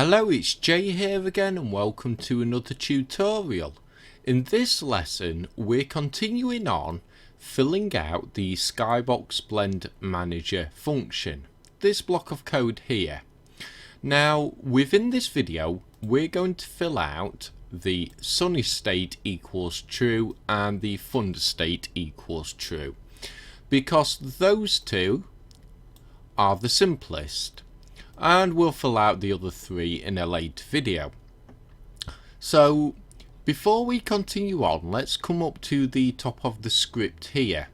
Hello, it's Jay here again and welcome to another tutorial. In this lesson we're continuing on filling out the Skybox Blend Manager function, this block of code here. Now within this video we're going to fill out the sunny state equals true and the thunder state equals true, because those two are the simplest. And we'll fill out the other three in a later video. So before we continue on, let's come up to the top of the script here.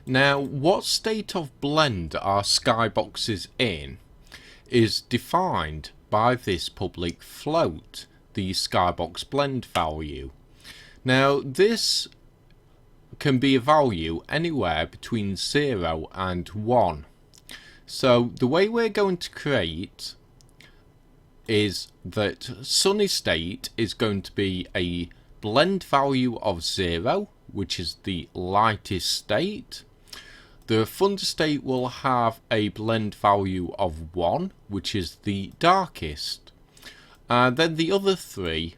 Now what state of blend our skybox is in is defined by this public float, the skybox blend value. Now this can be a value anywhere between 0 and 1. So the way we're going to create is that sunny state is going to be a blend value of 0, which is the lightest state. The thunder state will have a blend value of 1, which is the darkest. And then the other three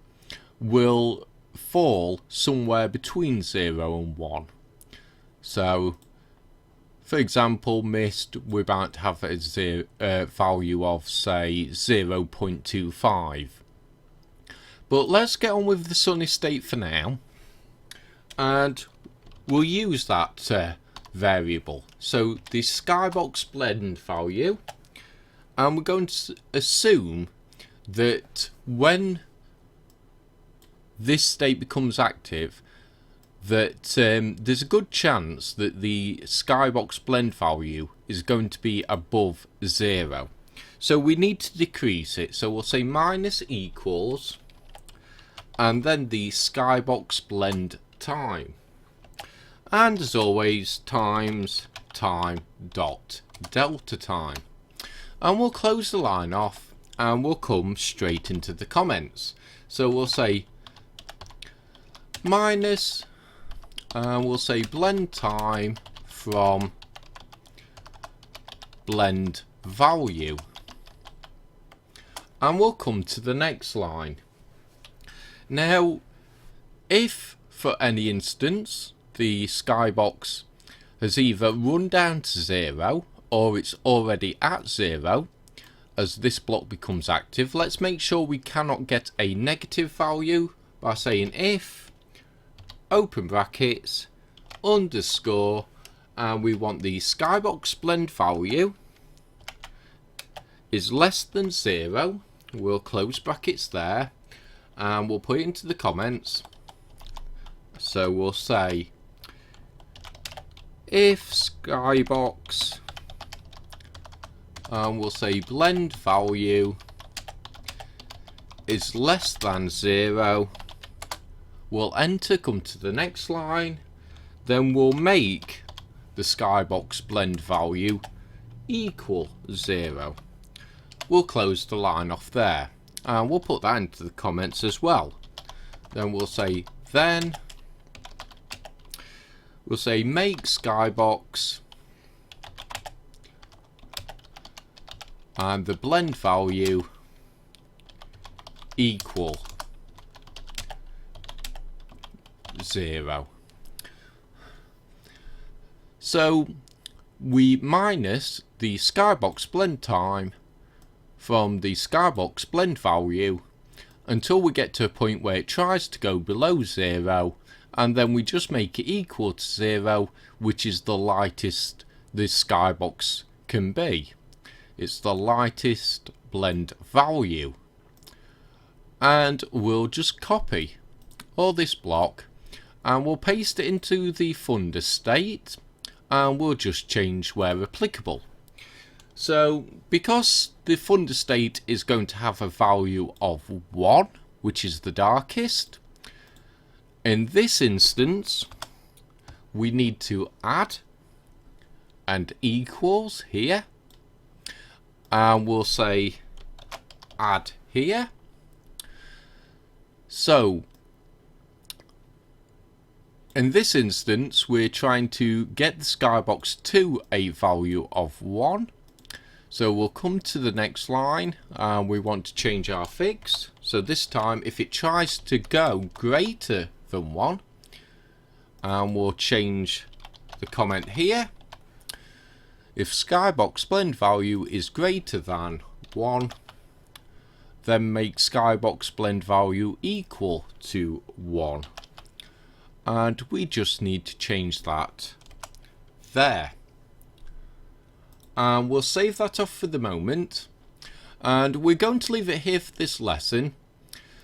will fall somewhere between 0 and 1. So for example, mist, we're about to have a value of, say, 0.25. But let's get on with the sunny state for now. And we'll use that variable. So the skybox blend value. And we're going to assume that when this state becomes active, that there's a good chance that the skybox blend value is going to be above 0. So we need to decrease it. So we'll say minus equals and then the skybox blend time. And as always, times time dot delta time. And we'll close the line off and we'll come straight into the comments. So we'll say minus, and we'll say blend time from blend value, and we'll come to the next line. Now if for any instance the skybox has either run down to 0 or it's already at 0 as this block becomes active, let's make sure we cannot get a negative value by saying if open brackets underscore, and we want the skybox blend value is less than 0. We'll close brackets there and we'll put it into the comments. So we'll say if skybox, and we'll say blend value is less than 0. We'll enter, come to the next line, then we'll make the skybox blend value equal 0. We'll close the line off there and we'll put that into the comments as well. Then we'll say make skybox and the blend value equal 0. So we minus the skybox blend time from the skybox blend value until we get to a point where it tries to go below 0, and then we just make it equal to 0, which is the lightest this skybox can be. It's the lightest blend value. And we'll just copy all this block and we'll paste it into the thunder state, and we'll just change where applicable. So because the thunder state is going to have a value of 1, which is the darkest, in this instance we need to add and equals here, and we'll say add here. So in this instance we're trying to get the skybox to a value of 1. So we'll come to the next line and we want to change our fix. So this time if it tries to go greater than 1, and we'll change the comment here. If skybox blend value is greater than 1, then make skybox blend value equal to 1. And we just need to change that there. And we'll save that off for the moment, and we're going to leave it here for this lesson.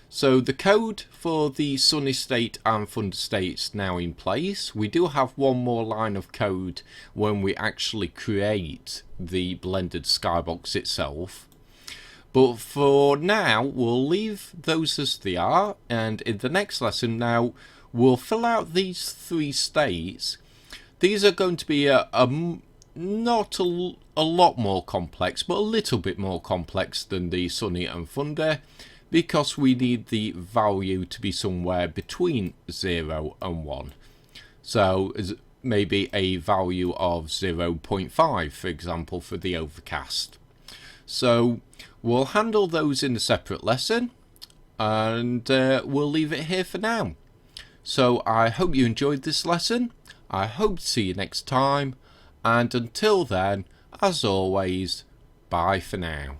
So the code for the sunny state and thunder state is now in place. We do have one more line of code when we actually create the blended skybox itself, but for now we'll leave those as they are, and in the next lesson now we'll fill out these 3 states. These are going to be not a lot more complex, but a little bit more complex than the sunny and thunder, because we need the value to be somewhere between 0 and 1. So maybe a value of 0.5, for example, for the overcast. So we'll handle those in a separate lesson, and we'll leave it here for now. So I hope you enjoyed this lesson. I hope to see you next time. And until then, as always, bye for now.